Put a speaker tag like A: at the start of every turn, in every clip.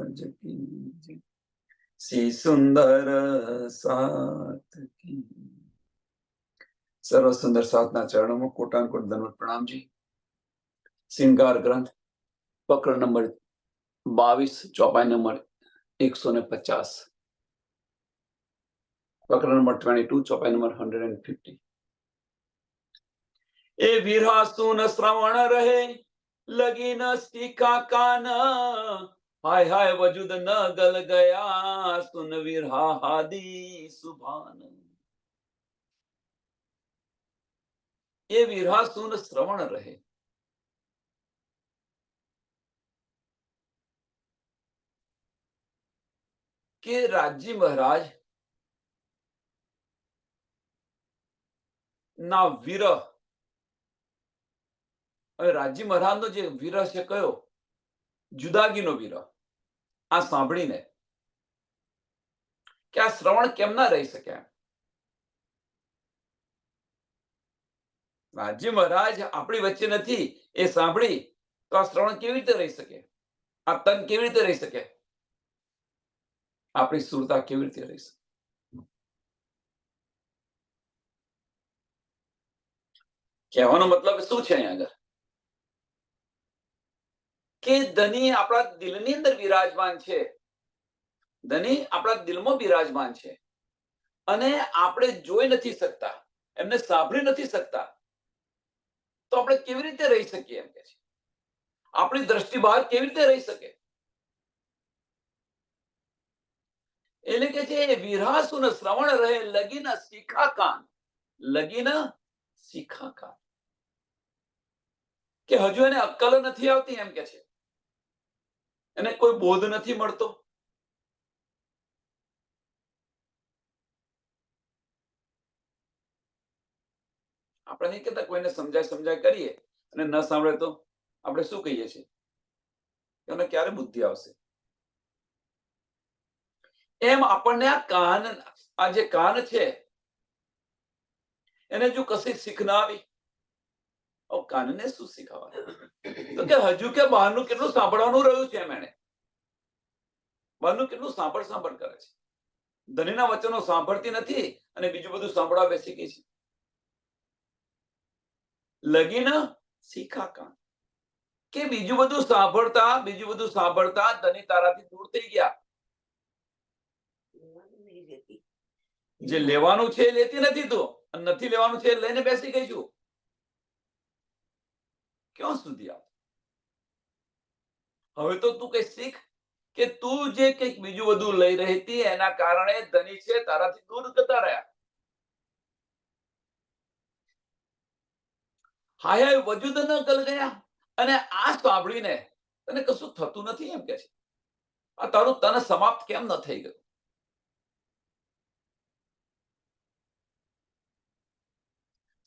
A: महाराज की जय। श्री सुंदर साथ की सर्व सुंदर साधना चरणों में कोटान कोट दंडवत प्रणाम जी। श्रृंगार ग्रंथ पकड़ नंबर 22 चौपाई नंबर 150 पकड़ नंबर 22 चौपाई नंबर 150। ए वीरा सुन श्रवण रहे लगी न सीखा कान, हाय हाय वजूद न गल गया सुन वीरा हादी सुभान। ये वीरा सुन श्रवण रहे, કે રાજજી મહારાજ ના વિરહ, હવે રાજજી મહારાજ નો જે વિરહ છે કયો? જુદાગીનો વિરહ. આ સાંભળીને કે આ શ્રવણ કેમ ના રહી શક્યા? રાજજી મહારાજ આપણી વચ્ચે નથી એ સાંભળી તો આ શ્રવણ કેવી રીતે રહી શકે? આ તન કેવી રીતે રહી શકે? આપણી સુરતા કેવી રીતે રહી શકે? કહેવાનો મતલબ શું છે અહીંયા આગળ? કે ધની આપણા દિલની અંદર વિરાજમાન છે, ધની આપણા દિલમાં વિરાજમાન છે અને આપણે જોઈ નથી શકતા, એમને સાંભળી નથી શકતા, તો આપણે કેવી રીતે રહી શકીએ એમ કે છે? આપણી દ્રષ્ટિ બહાર કેવી રીતે રહી શકે? એટલે કે છે વિરાસુન શ્રવણ રહે લગીન શીખા કાન, લગીન શીખા કાન, કે હજુ એને અક્કલ નથી આવતી એમ કે છે, એને કોઈ બોધ નથી મળતો. આપણે નહીં કહેતા કોઈને સમજાય કરીએ અને ન સાંભળે તો આપણે શું કહીએ છીએ? એને ક્યારે બુદ્ધિ આવશે? એમ આપણને આ કાન, આ જે કાન છે એને જો કશી શીખ ના આવી, કાનને શું શીખવા? તો કે હજુ કે બહારનું કેટલું સાંભળવાનું રહ્યું છે એમ, એને બહારનું કેટલું સાંભળ કરે છે. ધનીના વચનો સાંભળતી નથી અને બીજું બધું સાંભળવા બેસી ગઈ છે. લગીન શીખા કાન, કે બીજું બધું સાંભળતા ધની તારાથી દૂર થઈ ગયા. જે લેવાનું છે એ લેતી નથી તું, નથી લેવાનું છે લઈને બેસી ગઈ છું. ક્યાં સુધી આવ? હવે તો તું કઈ શીખ, કે તું જે કંઈક બીજું બધું લઈ રહી હતી એના કારણે ધની છે તારાથી દૂર જતા રહ્યા. હાય હાય વજૂદ ન ગલ ગયા, અને આ સાંભળીને તને કશું થતું નથી એમ કે છે. આ તારું તન સમાપ્ત કેમ ન થઈ ગયું?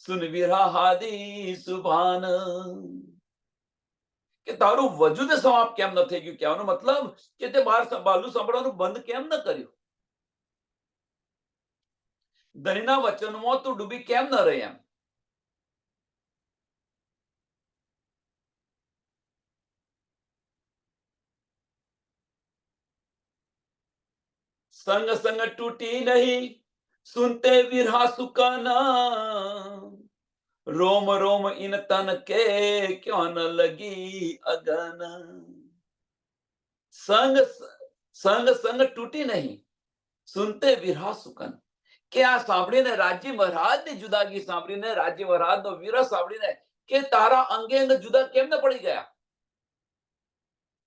A: સુન વિરાહાદી સુભાન, કે તારું વજૂદ સમાપ્ત કેમ ન થઈ ગયું? કહેવાનો મતલબ કે તે બાલું સાંભળવાનું બંધ કેમ ન કર્યું? ધનીના વચનમાં તું ડૂબી કેમ ન રહી એમ? संग संग टूटी नहीं सुनते विरहा सुकाना, रोम रोम इन तन के क्यों न लगी अगन। संग संग संग टूटी नहीं सुनते विरहा सुकन, કે આ સાંભળીને રાજજી મહારાજની જુદાગી સાંભળીને, રાજજી મહારાજનો વિરહ સાંભળીને કે તારા અંગે અંગ જુદા કેમ ન પડી ગયા?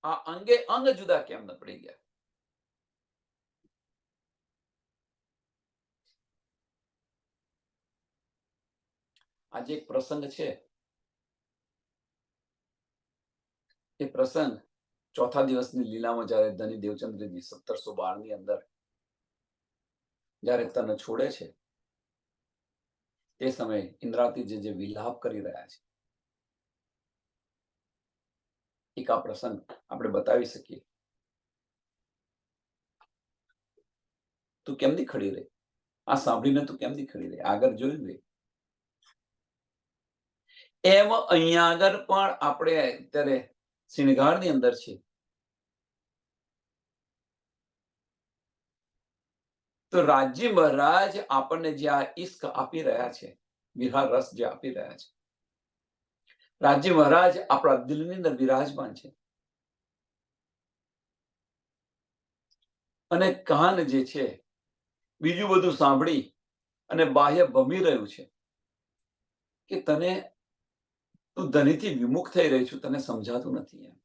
A: આ અંગે અંગ જુદા કેમ ન પડી ગયા? આજે એક પ્રસંગ છે, એ પ્રસંગ ચોથા દિવસની લીલામાં જયારે ધની દેવચંદ્રજી 1712 ની અંદર જયારે તને છોડે છે તે સમયે ઇન્દ્રાવતીજી જે વિલાપ કરી રહ્યા છે, એક આ પ્રસંગ આપણે બતાવી શકીએ. તું કેમ ની ખડી રહી? આ સાંભળીને તું કેમ ની ખડી રહી? આગળ જોયું રે. એમ અહીંયા આગળ પણ આપણે અત્યારે શ્રૃંગારની અંદર છે. તો રાજી મહારાજ આપણને જે આ ઈશ્ક આપી રહ્યા છે, વિહાર રસ જે આપી રહ્યા છે, રાજી મહારાજ આપણા દિલની અંદર બિરાજમાન છે. અને કાન જે છે બીજું બધું સાંભળી અને બાહ્ય ભમી રહ્યું છે કે તું ધનીથી વિમુખ થઈ રહી છું, તને સમજાતું નથી. એમ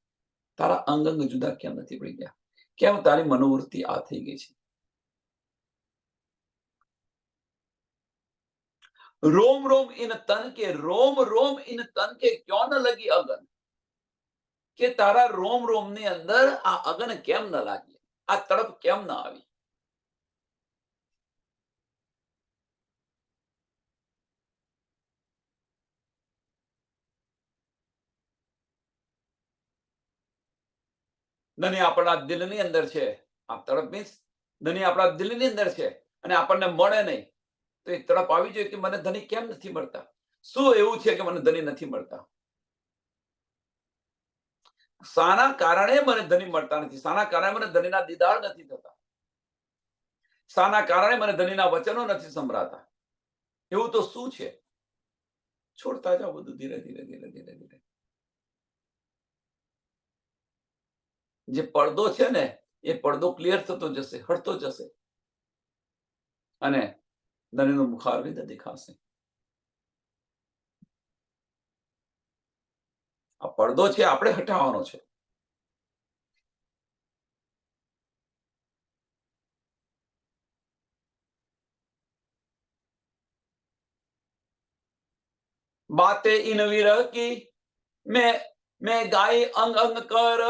A: તારા અંગ અંગ જુદા કેમ નથી પડી ગયા? કેમ તારી મનોવૃત્તિ આ થઈ ગઈ છે? રોમ રોમ ઇન તન કે, રોમ રોમ ઇન તન કે ક્યો ન લગી અગન, કે તારા રોમ રોમ ની અંદર આ અગન કેમ ન લાગી, આ તડપ કેમ ન આવી? ધની આપણા દિલની અંદર છે. આ તડપ મીન્સ ધની આપણા દિલની અંદર છે અને આપણને મળે નહીં તો એ તડપ આવી જોઈએ કે મને ધની કેમ નથી મળતા? શું એવું છે કે મને ધની નથી મળતા? શાના કારણે મને ધની મળતા નથી? શાના કારણે મને ધનીના દીદાર નથી થતા? શાના કારણે મને ધનીના વચનો નથી સંભળાતા? એવું તો શું છે? છોડતા જાઓ બધું ધીરે ધીરે ધીરે ધીરે ધીરે. જે પડદો છે ને એ પડદો ક્લિયર થતો જશે, હટતો જશે અને ધનીનું મુખારવિંદ દેખાશે. આ પડદો છે આપણે હટાવવાનો છે. बातें इन विरह की मैं गाई अंग अंग कर,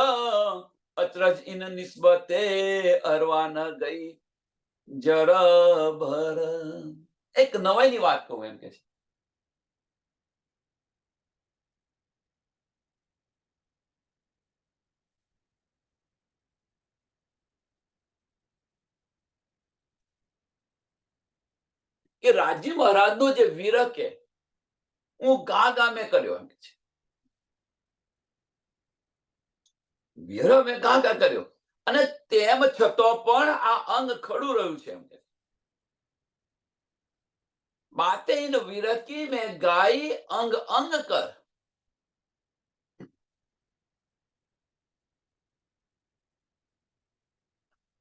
A: अचरज इन निस्बते अरवा न गई जर भर. એક નવાઈની વાત કહું એમ કે છે કે રાજી મહારાજનો જે વિરહ કે હું ગા ગા મેં કર્યો એમ કે છે. વિરહ મેં ગા ગા કર્યો અને તેમ છતાં પણ આ અંગ ખડું રહ્યું છે એમ કે બાતે ઇન વિરહ કી મેં ગાઈ અંગ અંગ કર.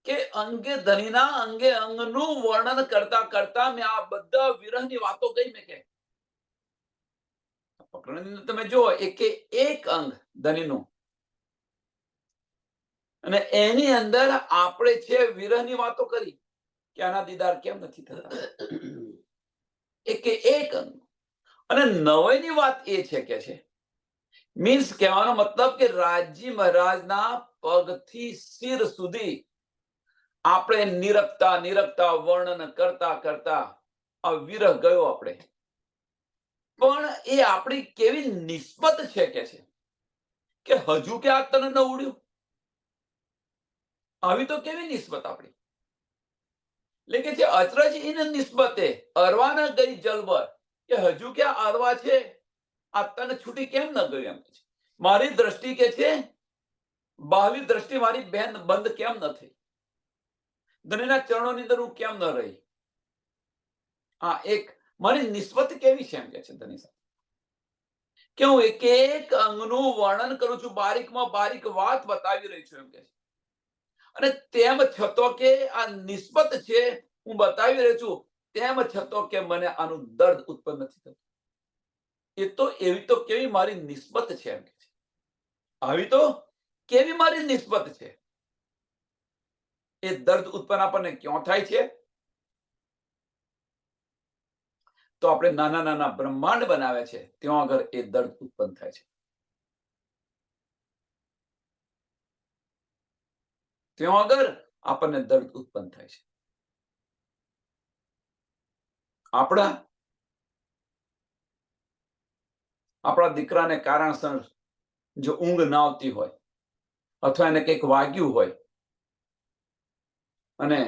A: કે અંગે ધનીના અંગે અંગનું વર્ણન કરતા કરતા મેં આ બધા વિરહની વાતો કહી. મેં કે પ્રકરણની તમે જુઓ એક અંગ ધનીનું અને એની અંદર આપણે છે વિરહની વાતો કરી કે આના દીદાર કેમ નથી થતા. એક અંગ. અને નવાઈની વાત એ છે કે છે મીન્સ કહેવાનો મતલબ કે રાજી મહારાજના પગથી શિર સુધી આપણે નિરખતા નિરખતા વર્ણન કરતા કરતા આ વિરહ ગયો આપણે. પણ એ આપણી કેવી નિસ્બત છે કે હજુ કે આ તને ન ઉડ્યું? આવી તો કેવી નિસ્બત આપણી? લેકે છે અચરજ ઇન નિસ્બતે અરવા ન ગઈ જલબર, કે હજુ કે અરવા છે આ તને છૂટી કેમ ન ગયું એમ છે. મારી દ્રષ્ટિ કે છે બાહ્ય દ્રષ્ટિ મારી બેન બંધ કેમ ન થઈ? ધનીના ચરણોની અંદર હું કેમ ન રહી? હા, એક મારી નિસ્બત કેવી છે એમ કે છે ધની સાથે કે હું એક અંગનું વર્ણન કરું છું, બારીકમાં બારીક વાત બતાવી રહી છું એમ કે છે. અને તેમ છતાં કે આ નિસ્બત છે હું બતાવી રહ્યો છું, તેમ છતાં કે મને આનું દર્દ ઉત્પન્ન નથી થતું. એવી તો કેવી મારી નિસ્બત છે એમ કે છે. આવી તો કેવી મારી નિસ્બત છે. એ દર્દ ઉત્પન્ન આપણને ક્યાં થાય છે? તો આપણે નાના નાના બ્રહ્માંડ બનાવે છે ત્યાં આગળ એ દર્દ ઉત્પન્ન થાય છે. ત્યાં આગળ આપણને દર્દ ઉત્પન્ન થાય છે. આપણા દીકરાને કારણસર જો ઊંઘ ના આવતી હોય અથવા એને કંઈક વાગ્યું હોય અને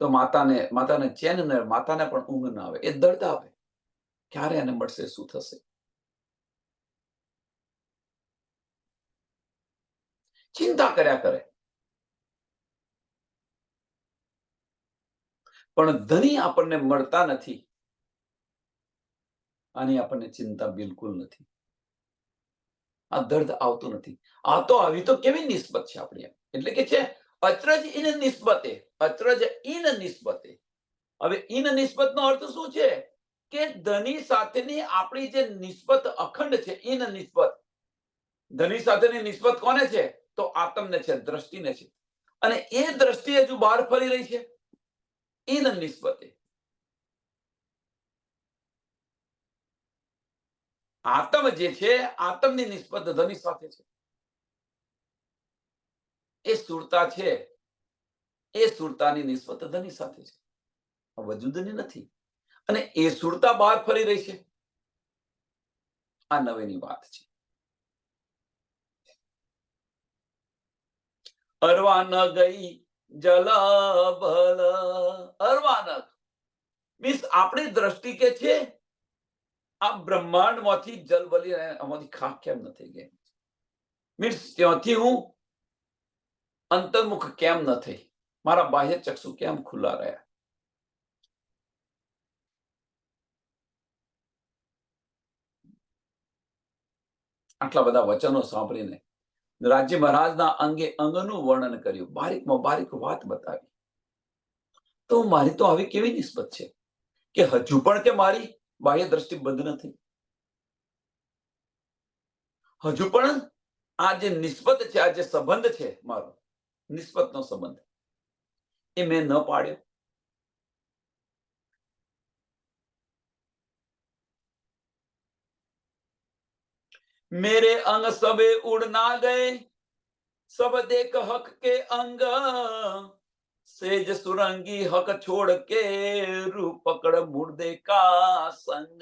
A: તો માતાને ચેન ન, માતાને પણ ઊંઘ ના આવે, એ દર્દ આવે. ક્યારે એને મળશે? શું થશે? ચિંતા કર્યા કરે. પણ ધણી આપણને મળતા નથી, આની આપણને ચિંતા બિલકુલ નથી. આ દર્દ આવતું નથી. આ તો આવી તો કેવી નિસ્બત છે આપણી એમ. એટલે કે છે અચરજ ઇન નિસ્બતે, અચરજ ઇન નિસ્બતે. હવે ઇન નિસ્બતનો અર્થ શું છે? કે ધની સાથેની આપણી જે નિસ્બત અખંડ છે, ઇન નિસ્બત. ધની સાથેની નિસ્બત કોને છે? તો આત્મને છે, દ્રષ્ટિને છે. અને એ દ્રષ્ટિ હજુ બહાર ફરી રહી છે, ઇન નિસ્બતે. આત્મ જે છે, આત્મની નિસ્બત ધની સાથે છે. એ સુરતા છે, એ સુરતાની નિસ્બત ધની સાથે છે, વજુદની નથી. અને એ સુરતા બહાર ફરી રહી છે. આ નવીની વાત છે. અરવા ન ગઈ જલ ભલ, અરવા ન મીન્સ આપણી દ્રષ્ટિ કે છે આ બ્રહ્માંડમાંથી જલ બલી આમાંથી ખાક કેમ ન થઈ ગઈ? મીન્સ ત્યાંથી હું અંતર્મુખ કેમ ન થઈ? મારા બાહ્ય ચક્ષુ કેમ ખુલ્લા રહ્યા? આટલા બધા વચનો સાંભળીને રાજ્ય મહારાજના અંગે અંગનું વર્ણન કર્યું, બારીકમાં બારીક વાત બતાવી. તો મારી તો આવી કેવી નિસ્બત છે કે હજુ પણ કે મારી બાહ્ય દ્રષ્ટિ બંધ નથી? હજુ પણ આ જે નિસ્બત છે, આ જે સંબંધ છે મારો, નિસ્બતનો સંબંધ, એ મેં ન પાડ્યો. मेरे अंग सबे उड़ ना गए, सब देख हक के अंग, सेज सुरंगी हक छोड़ के रूप पकड़ मुर्दे का संग.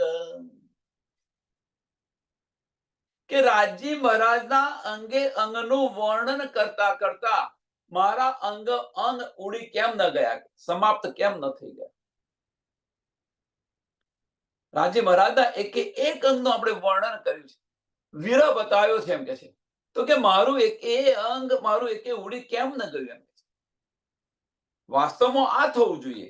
A: કે રાજી મહારાજના અંગે અંગનું વર્ણન કરતા કરતા મારા અંગ અંગ ઉડી કેમ ન ગયા, સમાપ્ત કેમ ન થઈ ગયા? રાજી મહારાજના એકે એક અંગનું આપણે વર્ણન કર્યું છે, વિરહ બતાવ્યો છે એમ કે છે. તો કે મારું એક એ અંગ મારું એકે ઉડી કેમ ન ગયું એમ. વાસ્તવમાં આ થવું જોઈએ,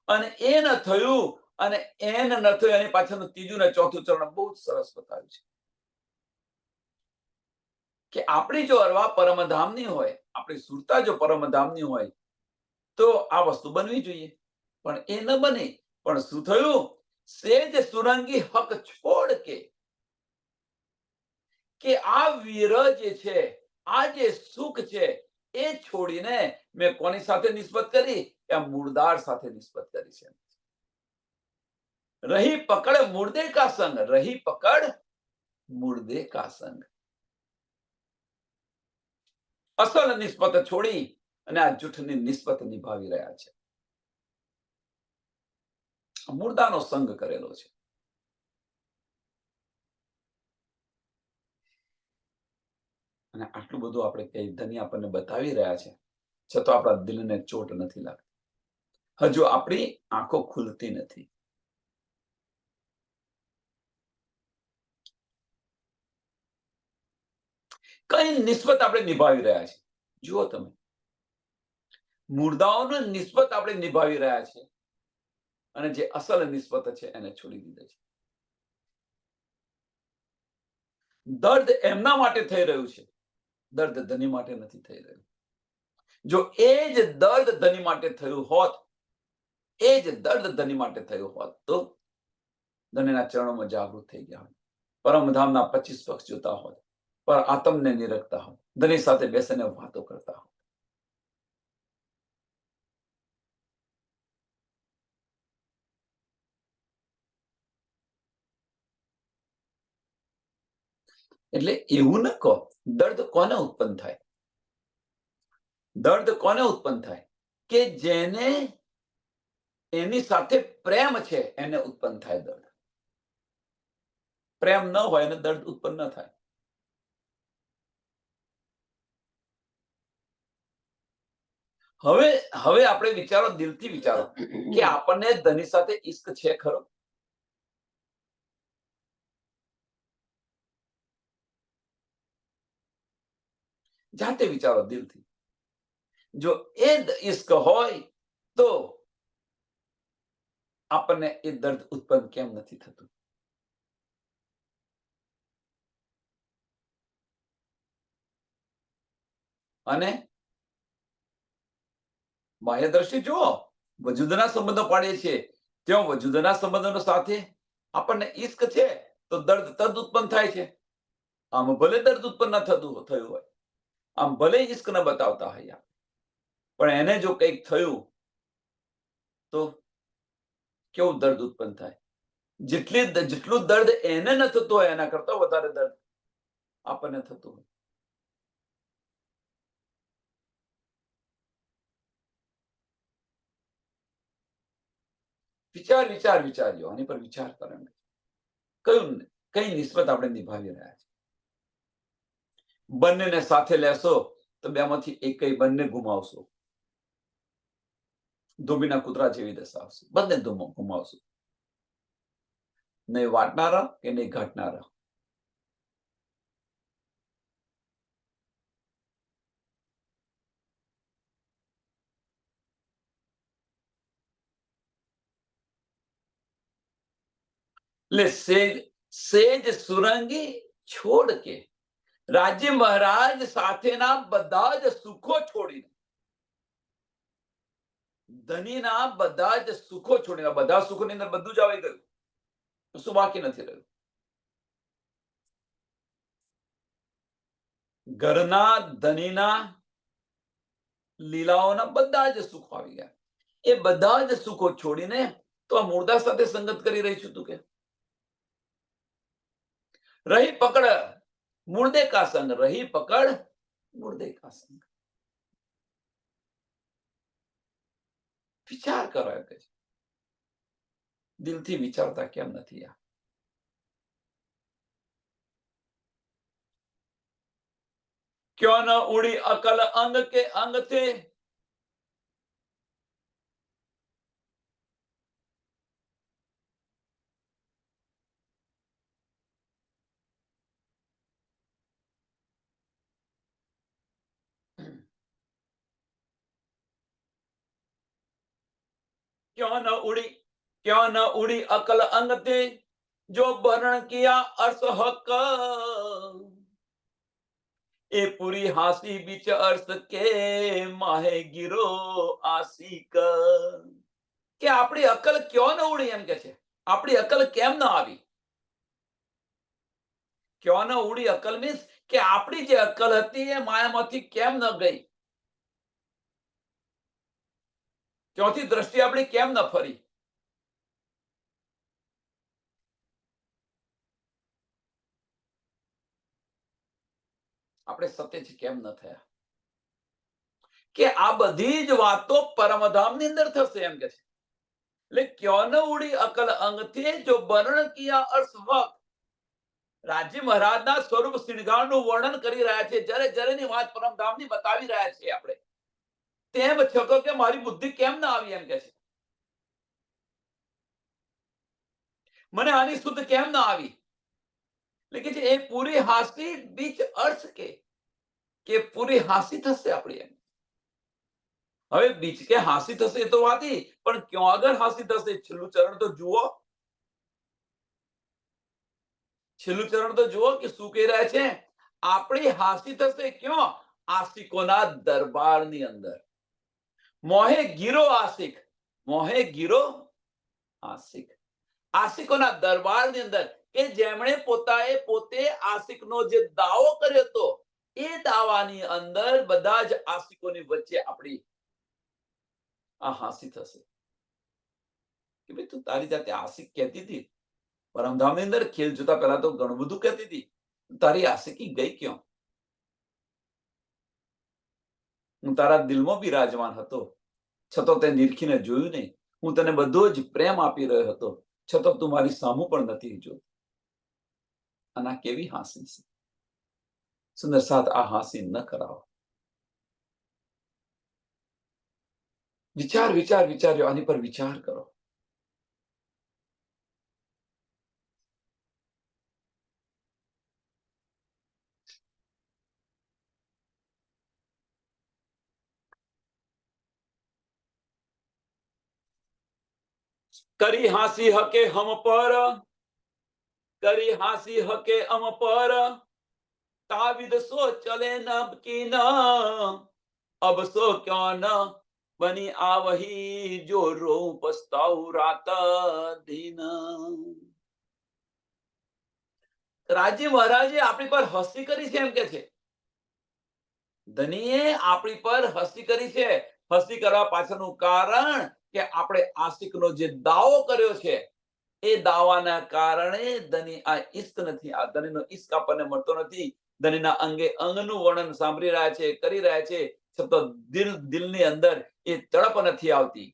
A: અને એ ન થયું, અને એન ન થયું, એની પાછળનું ત્રીજું ને ચોથું ચરણ બહુ સરસ બતાવ્યું છે કે આપણી જો અરવા પરમધામની હોય, આપણી સુરતા જો પરમધામની હોય, તો આ વસ્તુ બનવી જોઈએ. પણ એ ન બની. પણ શું થયું? સેજ સુરંગી હક છોડ કે આ વિરહ જે છે, આ જે સુખ છે, એ છોડીને મેં કોની સાથે નિસ્બત કરી? આ મુર્દાર સાથે નિસ્બત કરી છે. રહી પકડ મુર્દે કા સંગ, રહી પકડ મુર્દે કા સંગ. અસલ નિસ્બત છોડી અને આ જૂઠની નિસ્બત નિભાવી રહ્યા છે. મુર્દાનો સંગ કરેલો છે. અને આટલું બધું આપણે કઈ ધની આપણને બતાવી રહ્યા છે, છતાં આપણા દિલને ચોટ નથી લાગતી. હજુ આપણી આંખો ખુલતી નથી. કઈ નિસ્બત આપણે નિભાવી રહ્યા છે? જુઓ તમે, મુર્દાઓની નિસ્બત આપણે નિભાવી રહ્યા છે, અને જે અસલ નિસ્બત છે એને છોડી દીધી છે. દર્દ એમના માટે થઈ રહ્યું છે, દર્દ ધની માટે નથી થઈ રહ્યું. જો એ જ દર્દ ધની માટે થયું હોત, એ જ દર્દ ધની માટે થયું હોત, તો ધનીના ચરણોમાં જાગૃત થઈ ગયા હોત, પરમધામના 25 પક્ષ જોતા હોત, પર આત્મને નિરખતા હોત, ધની સાથે બેસીને વાતો કરતા હોત. એટલે એવું ન કહો. દર્દ કોને ઉત્પન્ન થાય? દર્દ કોને ઉત્પન્ન થાય? કે જેને એની સાથે પ્રેમ છે, એને ઉત્પન્ન થાય દર્દ. પ્રેમ ન હોય એને દર્દ ઉત્પન્ન ન થાય. હવે હવે આપણે વિચારો, દિલથી વિચારો કે આપણને ધની સાથે ઈશ્ક છે ખરો? જાતે વિચારો દિલથી. જો એ ઈશ્ક હોય તો આપણને એ દર્દ ઉત્પન્ન કેમ નથી થતું? અને બાહ્ય દ્રષ્ટિ જુઓ, વજૂદના સંબંધો પાડીએ છીએ, ત્યાં વજૂદના સંબંધોનો સાથે આપણને ઈશ્ક છે તો દર્દ તદ ઉત્પન્ન થાય છે. આમ ભલે દર્દ ઉત્પન્ન ન થયું હોય, આમ ભલે ઈશ્ક ન બતાવતા હોય, પણ એને જો કંઈક થયું તો કેવું દર્દ ઉત્પન્ન થાય? જેટલું દર્દ એને ન થતું હોય એના કરતા વધારે દર્દ આપણને થતું હોય. વિચારજો, આની પર વિચાર કરો. કઈ નિસ્બત આપણે નિભાવી રહ્યા છે? બંનેને સાથે લેશો તો બેમાંથી એક બંને ગુમાવશો. ધોબીના કૂતરા જેવી દશા આવશે. બંને ગુમાવશો. નહીં વાટનારા કે નહીં ઘટનારા. એટલે સેજ સુરંગી છોડ કે રાજ્ય મહારાજ સાથેના બધા જ સુખો છોડીને, ધનીના બધા જ સુખો છોડીને, બધા સુખોની અંદર બધું જ આવી ગયું, શું બાકી નથી રહ્યું? ઘરના ધનીના લીલાઓના બધા જ સુખો આવી ગયા. એ બધા જ સુખો છોડીને તો આ મુર્દા સાથે સંગત કરી રહી છું તું કે રહી પકડ મુર્દે કા સંગ, રહી પકડ મુર્દે કા સંગ. વિચાર કરો એમ કે છે. દિલથી વિચારતા કેમ નથી? ક્યો ન ઉડી અકલ અંગ કે અંગ थे, क्यों न उड़ी अकल अंग थे, जो वर्ण किया अर्थ हक, એ પૂરી હાસી બીચ અર્થ કે માહે ગીરો આશિક. કે આપણી અકલ ક્યો ન ઉડી એમ કે છે. આપણી અકલ કેમ ન આવી? ક્યો ન ઉડી અકલ મીન્સ કે આપણી જે અકલ હતી એ માયામાંથી કેમ ન ગઈ? ત્યાંથી દ્રષ્ટિ આપણી કેમ ન ફરી? આપણે સત્યથી કેમ ન થયા? કે આ બધી જ વાતો પરમધામની અંદર થશે એમ કે છે. એટલે ક્યો ન ઉડી અકલ અંગથી જો વર્ણન કિયા અર્થ હક. રાજ્ય મહારાજના સ્વરૂપ શ્રીગાળનું વર્ણન કરી રહ્યા છે, જ્યારે જરેની વાત પરમધામની બતાવી રહ્યા છે આપણે, તેમ છતાં કે મારી બુદ્ધિ કેમ ના આવી એમ કે છે. મને આની શુદ્ધ કેમ ના આવી? એટલે કે એ પૂરી હાસી બીચ અર્થ કે પૂરી હાસી થશે આપણી એમ. હવે બીચ કે હાસી થશે એ તો વાત, પણ ક્યાં આગળ હાસી થશે? છેલ્લું ચરણ તો જુઓ. છેલ્લું ચરણ તો જુઓ કે શું કહી રહ્યા છે. આપણી હાસી થશે ક્યાં? આશિકોના દરબારની અંદર. મોહે ગીરો આશિક, મોહે ગીરો આશિક. આશિકોના દરબારની અંદર, કે જેમણે પોતે આશિકનો જે દાવો કર્યો હતો, એ દાવાની અંદર બધા જ આશિકોની વચ્ચે આપણી આ હાસી થશે. કે ભાઈ તું તારી જાતે આશિક કહેતી હતી, પરમધામની અંદર ખેલ જોતા પહેલા તો ઘણું બધું કહેતી હતી, તારી આશિકી ગઈ ક્યાં? હું તારા દિલમાં બિરાજમાન હતો, છતાં તે નિરખીને જોયું નહીં. હું તને બધો જ પ્રેમ આપી રહ્યો હતો, છતાં તું મારી સામું પણ નથી જોતી. અને આ કેવી હાસી છે? સુંદર સાથ, આ હાસી ન કરાવો. વિચાર્યો, આની પર વિચાર કરો. કરી હાંસી હકે હમ પર, કરી હાંસી હકે હમ પર, તાવિદ સો ચલે ન કી ન, अब सो क्यों न बनी आवही, जो रो पछताऊ रात दिन। રાજી મહારાજે આપણી પર હસ્તી કરી છે એમ કે છે. ધનીએ આપણી પર હસ્તી કરી છે. હસ્તી કરવા પાછળનું કારણ કે આપણે આશિકનો જે દાવો કર્યો છે એ દાવાના કારણે ધની આ ઈષ્ટ નથી, આ ધનીનો ઈષ્ટ આપણને મળતો નથી. ધનીના અંગે અંગનું વર્ણન સાંભળી રહ્યા છે, કરી રહ્યા છે, છતાં દિલની અંદર એ તડપ નથી આવતી.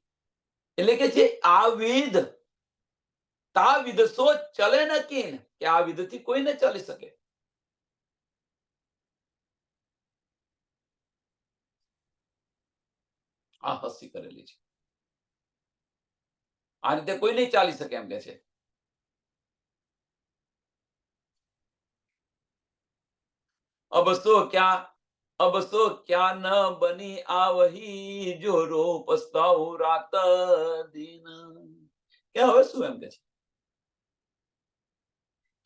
A: એટલે કે છે આ વિધ તા વિધ સો ચલે ન કીન, કે આ વિધથી કોઈ ન ચાલી શકે. આ હસ્તી કરેલી છે, આ રીતે કોઈ નહીં ચાલી શકે એમ કે છે. अब सो क्या न बनी आवही, जो रो पछताऊ रात दिन. કે હવે શું એમ કે છે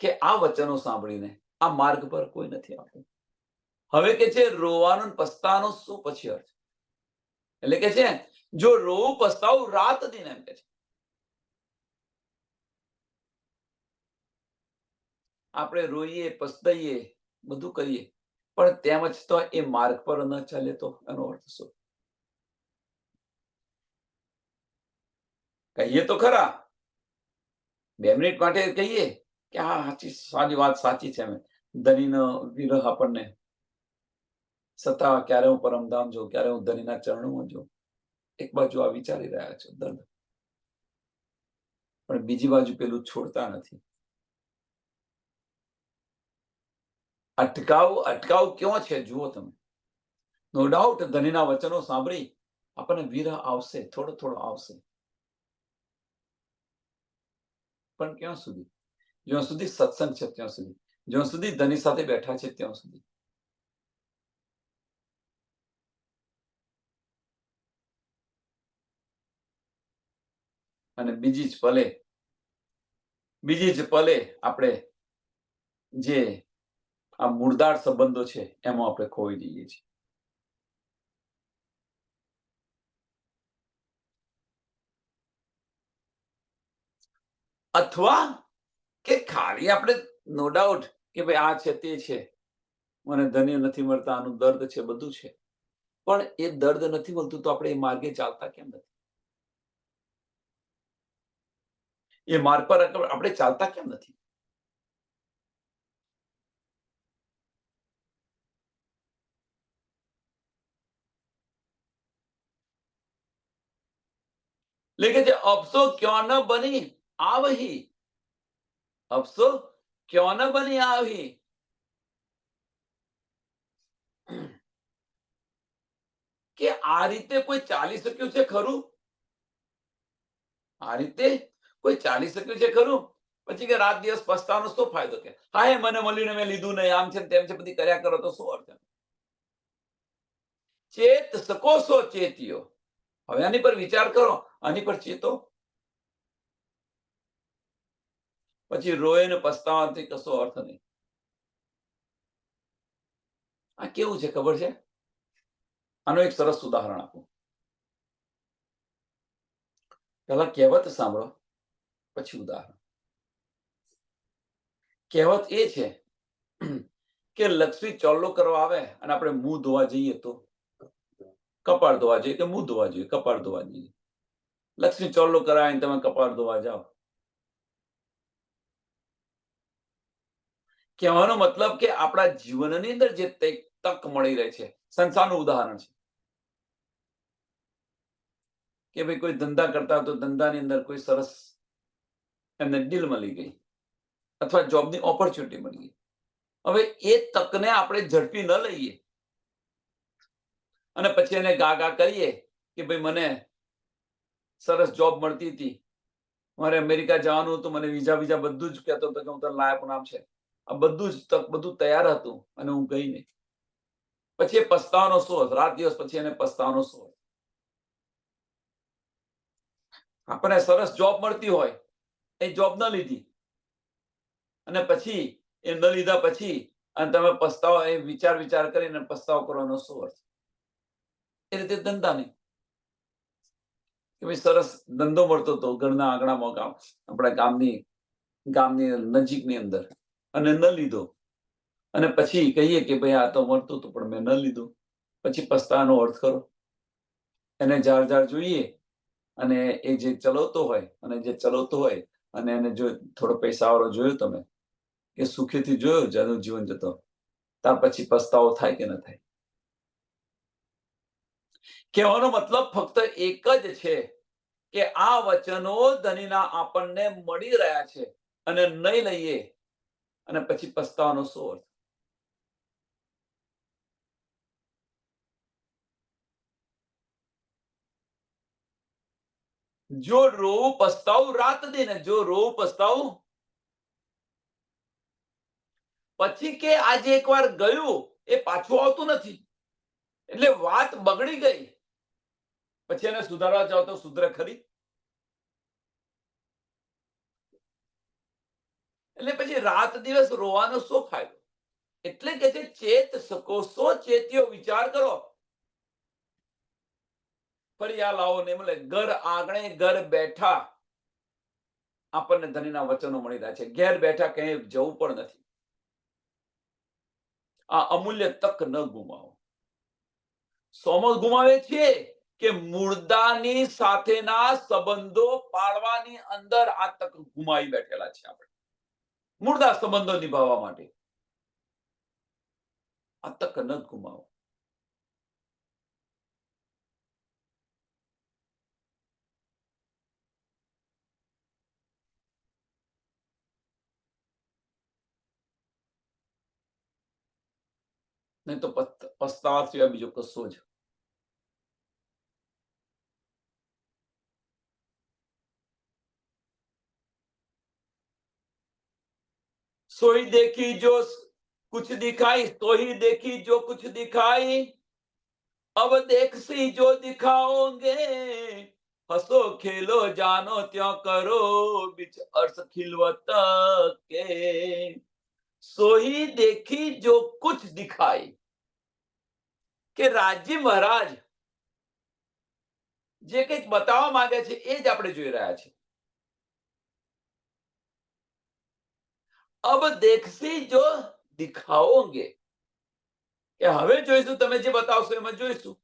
A: કે આ વચનો સાંભળીને આ માર્ગ પર કોઈ નથી આવતું. હવે કે છે રોવાનો પસ્તાવાનો શું પછી અર્થ? એટલે કે છે જો રોવું પસ્તાવું રાત દિન એમ કે છે. આપણે રોઈએ, પસ્તાઈએ, બધું કરીએ, પણ તેમજ તો એ માર્ગ પર ન ચાલે તો એનો અર્થ શું? કહીએ તો ખરા, 2 મિનિટ માટે કહીએ કે આ સાચી વાત સાચી છે. ધનીનો વિરહ આપણને સતાવા, ક્યારે હું પરમધામ જો, ક્યારે હું ધનીના ચરણોમાં જો. એક બાજુ આ વિચારી રહ્યા છો દર્દ, પણ બીજી બાજુ પેલું છોડતા નથી. અટકાવ ક્યાં છે જુઓ તમે. નો ડાઉટ ધનીના વચનો સાંભળી આપણને વિરહ આવશે, થોડો થોડો આવશે, પણ ક્યાં સુધી? જ્યાં સુધી સત્સંગ છે ત્યાં સુધી, જ્યાં સુધી ધની સાથે બેઠા છે ત્યાં સુધી. અને બીજી જ પલે આપણે જે આ મૂળદાર સંબંધો છે એમાં આપણે ખોઈ જઈએ છીએ. અથવા કે ખાલી આપણે નો ડાઉટ કે ભાઈ આ છે તે છે, મને ધન્ય નથી મળતા, આનું દર્દ છે, બધું છે, પણ એ દર્દ નથી મળતું તો આપણે એ માર્ગે ચાલતા કેમ નથી? એ માર્ગ પર આપણે ચાલતા કેમ નથી? लेकिन જે અફસો ક્યાં ન બની આવહી, અફસો ક્યાં ન બની આવહી, કે આ રીતે કોઈ ચાલી શક્યું છે ખરું? આ રીતે કોઈ ચાલી શક્યું છે ખરું? પછી કે રાત દિવસ પસ્તાવાનો શું ફાયદો? કે હા મને મળ્યું ને મેં લીધું નહીં, આમ છે તેમ છે, બધી કર્યા કરો તો શું અર્થ? ચેત સકો સો ચેતિયો. હવે આની પર વિચાર કરો, આની પર ચેતો. પછી રોય ને પસ્તાવાથી કશો અર્થ નહીં. આ કેવું છે ખબર છે? આનું એક સરસ ઉદાહરણ આપું. પહેલા કહેવત સાંભળો, પછી ઉદાહરણ. કહેવત એ છે કે લક્ષ્મી ચોલ્લો કરવા આવે અને આપણે મુંહ ધોવા જઈએ તો, કપાળ ધોવા જઈએ કે મુંહ ધોવા જોઈએ, કપાળ ધોવા જઈએ. લક્ષ્મી ચોલ્લો કરાવીને તમે કપાળ ધોવા જાઓ. કહેવાનો મતલબ કે આપણા જીવનની અંદર જે તક મળી રહે છે, સંસારનું ઉદાહરણ છે કે ભાઈ કોઈ ધંધા કરતા તો ધંધાની અંદર કોઈ સરસ એમને ડીલ મળી ગઈ અથવા જોબની ઓપોર્ચ્યુનિટી મળી ગઈ. હવે એ તકને આપણે ઝડપી ન લઈએ અને પછી એને ગા કરીએ કે ભાઈ મને સરસ જોબ મળતી હતી, મારે અમેરિકા જવાનું હતું, મને વિઝા બધું જ કહેતો હતો કે હું તને લાયક નામ છે, આ બધું જ બધું તૈયાર હતું અને હું ગઈ નહીં. પછી એ પસ્તાવાનો શું? રાત દિવસ પછી એને પસ્તાવાનો શું? આપણને સરસ જોબ મળતી હોય, એ જોબ ન લીધી અને પછી એ ન લીધા પછી અને તમે પસ્તાવો, એ વિચાર કરીને પસ્તાવો કરવાનો શું અર્થ? એ રીતે ધંધા નહીં કે ભાઈ સરસ ધંધો મળતો હતો ઘરના આંગણામાં, આપણા ગામની નજીકની અંદર, અને ન લીધો અને પછી કહીએ કે ભાઈ આ તો મળતું હતું પણ મેં ન લીધું, પછી પસ્તાવાનો અર્થ કરો? એને જાર જોઈએ અને એ જે ચલાવતો હોય અને એને જો થોડો પૈસાવાળો જોયો તમે, કે સુખીથી જોયો જેનું જીવન જતો, ત્યાર પછી પસ્તાવો થાય કે ન થાય? કહેવાનો મતલબ ફક્ત એક જ છે કે આ વચનો ધનીના આપણને મળી રહ્યા છે અને નહીં લઈએ અને પછી પસ્તાવાનો શું અર્થ? જો રોવું પસ્તાવું રાત દીને, જો રોવું પસ્તાવું, પછી કે આજે એકવાર ગયું એ પાછું આવતું નથી, એટલે વાત બગડી ગઈ, પછી એને સુધારવા જાવ તો સુધરે ખરી? એટલે પછી રાત દિવસ રોવાનો શું ફાયદો? એટલે કે છે ચેત શકો સો ચેત્યો, વિચાર કરો. ફરિયા લાવો ને મળે, ઘર આંગણે ઘર બેઠા આપણને ધનીના વચનો મળી રહ્યા છે, ઘેર બેઠા કઈ જવું પણ નથી. આ અમૂલ્ય તક ન ગુમાવો. સોમો ગુમાવે છે કે મુર્દાની સાથેના સંબંધો પાળવાની અંદર આ તક ગુમાવી બેઠેલા છે આપણે, મુર્દા સંબંધો નિભાવવા માટે. આ તક ન ગુમાવો. નહીં તો પસ્તાવા સિવાય બીજો કશો જ. सोई देखी जो कुछ दिखाई, तो ही देखी जो कुछ दिखाई, अब देख सी जो दिखाओगे, हंसो खेलो जानो त्यों करो, बीच अर्श खिलवत के, सोही देखी जो कुछ दिखाई. કે રાજી મહારાજ જે કંઈક બતાવવા માંગે છે એ જ આપણે જોઈ રહ્યા છે. અબ દેખસી જો દિખાઓગે, કે હવે જોઈશું, તમે જે બતાવશો એમાં જોઈશું.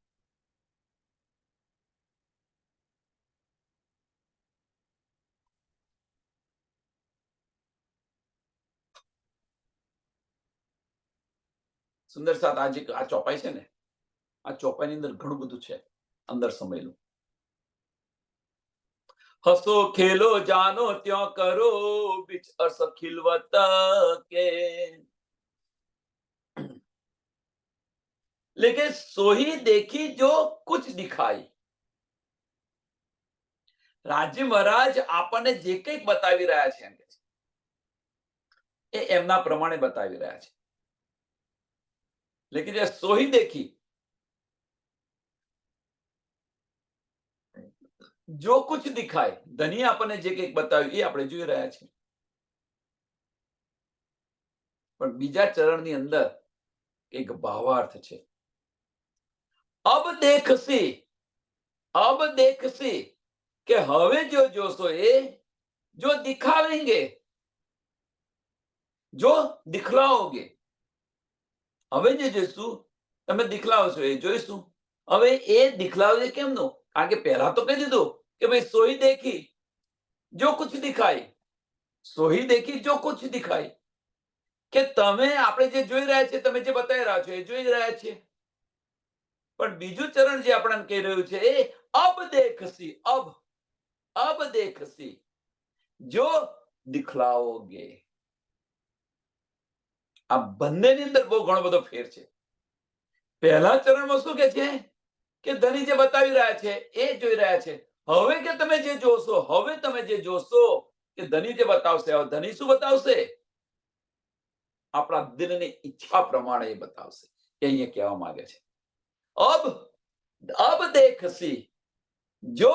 A: સુંદર સાથ, આ ચોપાઈ છે ને, આ ચોપાઈની અંદર ઘણું બધું છે અંદર સમયેલું. હસો ખેલો જાનો ત્यों કરો, बीच अर्श खिलवत के, लेकिन सोही देखी जो कुछ दिखाई. રાજી મહારાજ આપણને જે કંઈક બતાવી રહ્યા છે એ એમના પ્રમાણે બતાવી રહ્યા છે. લેકિન જે સોહી દેખી જો કુછ દિખાય, ધની આપણને જે કંઈક બતાવ્યું એ આપણે જોઈ રહ્યા છીએ. પણ બીજા ચરણની અંદર એક ભાવાર્થ છે. અબ દેખસી કે હવે જો જોશો એ જો દિખાવેંગે, જો દિખલાઓગે. હવે જે જોઈશું, તમે દિખલાવશો એ જોઈશું. હવે એ દિખલાવજે કેમનું? કારણ કે પહેલા તો કહી દીધું કે ભાઈ સોહી દેખી જો કુછ દિખાઈ, સોહી દેખી જો કુછ દિખાઈ, કે તમે આપણે જે જોઈ રહ્યા છીએ, તમે જે બતાવી રહ્યા છો એ જોઈ રહ્યા છીએ. પણ બીજું ચરણ જે આપણને કહી રહ્યું છે એ અબ દેખસી, અબ દેખસી જો દિખલાઓગે. આ બંનેની અંદર બહુ ઘણો બધો ફેર છે. પહેલા ચરણમાં શું કે છે કે ધની જે બતાવી રહ્યા છે એ જોઈ રહ્યા છે. હવે કે તમે જે જોશો, હવે તમે જે જોશો કે ધની જે બતાવશે, ધની શું બતાવશે? આપણા દિલની ઈચ્છા પ્રમાણે એ બતાવશે. એ અહીંયા કહેવા માંગે છે. અબ દેખસી જો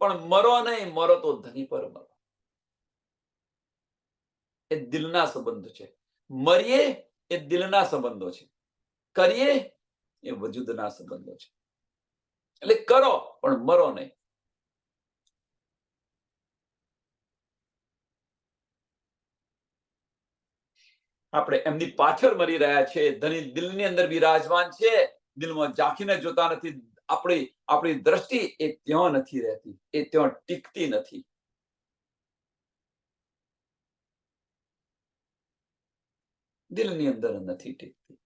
A: પણ મરો નહીં, મરો તો ધની પર મરો. એ દિલના સંબંધો છે. મરીએ એ દિલના સંબંધો છે, કરીએ એ વજૂદના સંબંધો છે. એટલે કરો પણ મરો નહીં. આપણે એમની પાછળ મરી રહ્યા છે. ધની દિલની અંદર બિરાજમાન છે, દિલમાં ઝાંખીને જોતા નથી. આપણી દ્રષ્ટિ એ ત્યાં નથી રહેતી, એ ત્યાં ટીકતી નથી. દિલની અંદર નથી ટીકતી.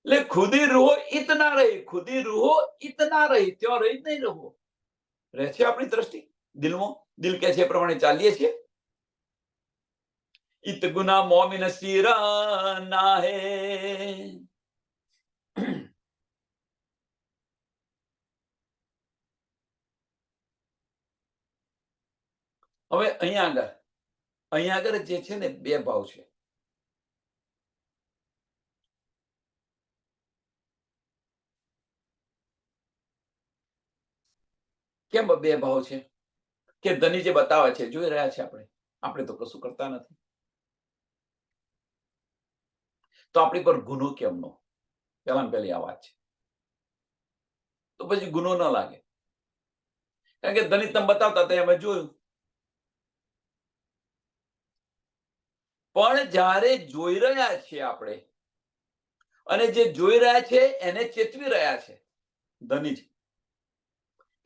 A: એટલે ખુદી રૂહો ઇતના રહી, ખુદી રૂહો ઇતના રહી, ત્યાં રહી જ નહીં રહો. રહે છે આપણી દ્રષ્ટિ દિલમાં. દિલ કે છે એ પ્રમાણે ચાલીએ છીએ. इत गुना मोमिन सीराना है. હવે અહીંયા આગળ જે છે ને બે ભાવ છે. કેમ બે ભાવ છે? કે ધની જે બતાવે છે, જોઈ રહ્યા છે આપણે તો કશું કરતા નથી. તો આપણી પર ગુનો કેમનો? પહેલામાં પહેલી આ વાત છે. તો પછી ગુનો ન લાગે, કારણ કે ધની તમે બતાવતા હતા અમે જોયું. પણ જ્યારે જોઈ રહ્યા છીએ આપણે, અને જે જોઈ રહ્યા છે એને ચેતવી રહ્યા છે ધની જ,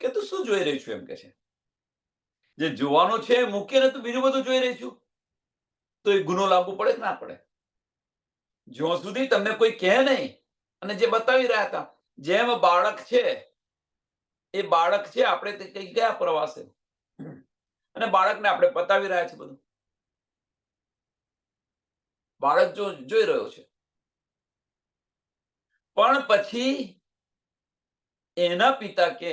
A: કે તું શું જોઈ રહી છું એમ કે છે. જે જોવાનું છે મૂકીને તું બીજું બધું જોઈ રહી છું, તો એ ગુનો લાગુ પડે કે ના પડે? જ્યાં સુધી તમને કોઈ કહે નહીં, અને જે બતાવી રહ્યા હતા, જેમ બાળક છે, એ બાળક છે, આપણે તે કઈ ગયા પ્રવાસે, અને બાળકને આપણે બતાવી રહ્યા છે બધું. બાળક જોઈ રહ્યો છે, પણ પછી એના પિતા કે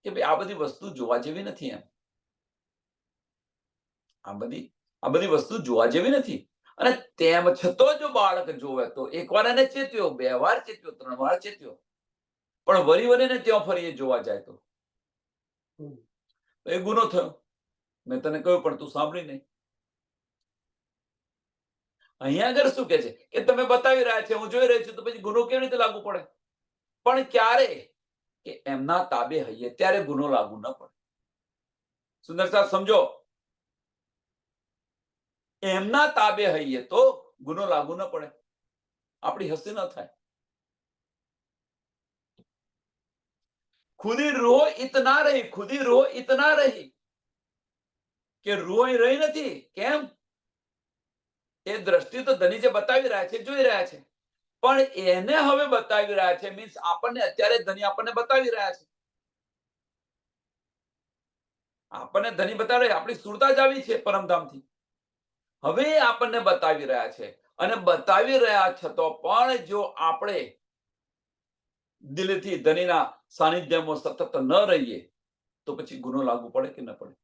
A: ભાઈ આ બધી વસ્તુ જોવા જેવી નથી. એમ આ બધી વસ્તુ જોવા જેવી નથી. અને તેમ છતાં જો બાળક જોવે તો એકવાર એને ચેત્યો, 2 વાર ચેત્યો, 3 વાર ચેત્યો, પણ વરીને ત્યાં ફરી જોવા જાય તો એ ગુનો થયો. મેં તને કહ્યું પણ તું સાંભળી નહીં. અહીંયા આગળ શું કે છે કે તમે બતાવી રહ્યા છે, હું જોઈ રહ્યો છું, તો પછી ગુનો કેવી રીતે લાગુ પડે? પણ ક્યારે? કે એમના તાબે હઈએ ત્યારે ગુનો લાગુ ન પડે. સુંદર સાહેબ સમજો, એમના તાબે હઈએ તો ગુનો લાગુ ન પડે, આપણી હસ્તી ન થાય. ખુદી રૂહો ઇતના રહી, ખુદી રૂહો ઇતના રહી, કે રૂહો રહી નથી. કેમ? એ દ્રષ્ટિ તો ધની જે બતાવી રહ્યા છે, જોઈ રહ્યા છે, પણ એને હવે બતાવી રહ્યા છે, મીન્સ આપણને અત્યારે ધની આપણને બતાવી રહ્યા છે. આપણને ધની બતાવે, આપણી સુરતા જ આવી છે પરમધામથી. હવે આપણને બતાવી રહ્યા છે, અને બતાવી રહ્યા છતાં પણ જો આપણે દિલથી ધનીના સાનિધ્યમાં સતત ન રહીએ તો પછી ગુનો લાગુ પડે કે ન પડે?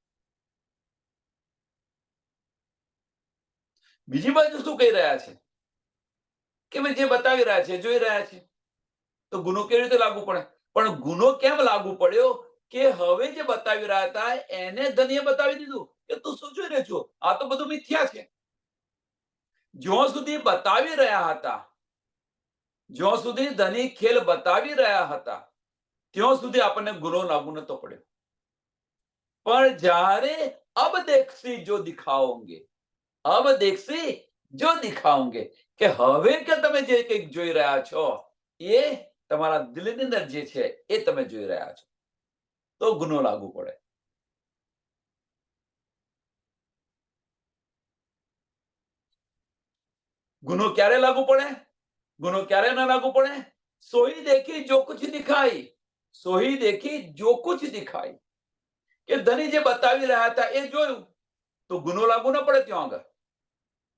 A: બીજી બાજુ શું કહી રહ્યા છે કે ભાઈ જે બતાવી રહ્યા છે, જોઈ રહ્યા છે, તો ગુનો કેવી રીતે લાગુ પડે? પણ ગુનો કેમ લાગુ પડ્યો? કે હવે જે બતાવી રહ્યા હતા એને ધનીએ બતાવી દીધું કે તું શું જોઈ રહ્યો છો, આ તો બધું મિથ્યા છે. જ્યાં સુધી બતાવી રહ્યા હતા, જ્યાં સુધી ધની ખેલ બતાવી રહ્યા હતા, ત્યાં સુધી આપણને ગુનો લાગુ નતો પડ્યો. પણ જ્યારે અબ દેખસી જો દિખાઓગે, અબ દેખસી જો દિખાઓગે, કે હવે કે તમે જે કંઈક જોઈ રહ્યા છો એ તમારા દિલની અંદર જે છે એ તમે જોઈ રહ્યા છો, તો ગુનો લાગુ પડે. ગુનો ક્યારે લાગુ પડે? गुनो क्यारे ना लागू पड़े? सोई देखी जो कुछ दिखाई, सोई देखी जो कुछ दिखाई, કે ધની જે બતાવી રહ્યા હતા એ જોયું તો ગુનો લાગુ ન પડે ત્યાં આગળ.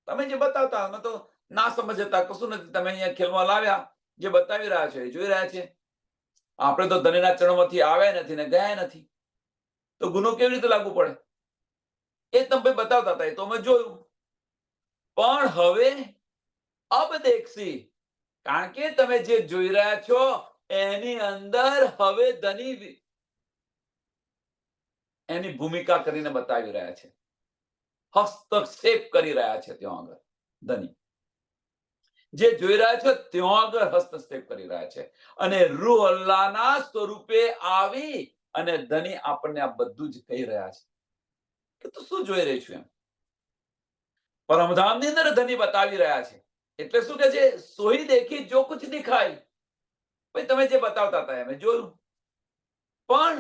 A: તમે જે બતાવતા અમે તો ના સમજતા, કશું નથી, તમે અહીંયા ખેલમાં લાવ્યા, જે બતાવી રહ્યા છે એ જોઈ રહ્યા છે. આપણે તો ધનીના ચરણોમાંથી આવ્યા નથી ને ગયા નથી, તો ગુનો કેવી રીતે લાગુ પડે? એ તમે બતાવતા હતા, એ તો અમે જોયું. પણ હવે અબ દેખસી, કારણ કે તમે જે જોઈ રહ્યા છો એની અંદર હવે ધની એની ભૂમિકા કરીને બતાવી રહ્યા છે, હસ્તક્ષેપ કરી રહ્યા છે. ત્યાં આગળ ધની જે જોઈ રહ્યા છે ત્યાં આગળ હસ્તક્ષેપ કરી રહ્યા છે, અને રૂહ અલ્લાહના સ્વરૂપે આવી અને ધની આપણને આ બધું જ કહી રહ્યા છે કે તું શું જોઈ રહી છું. એમ પરમધામની અંદર ધની બતાવી રહ્યા છે. એટલે શું કે છે, સોઈ દેખી જો કુછ દિખાય. ભાઈ તમે જે બતાવતા હતા એમ જોયું, પણ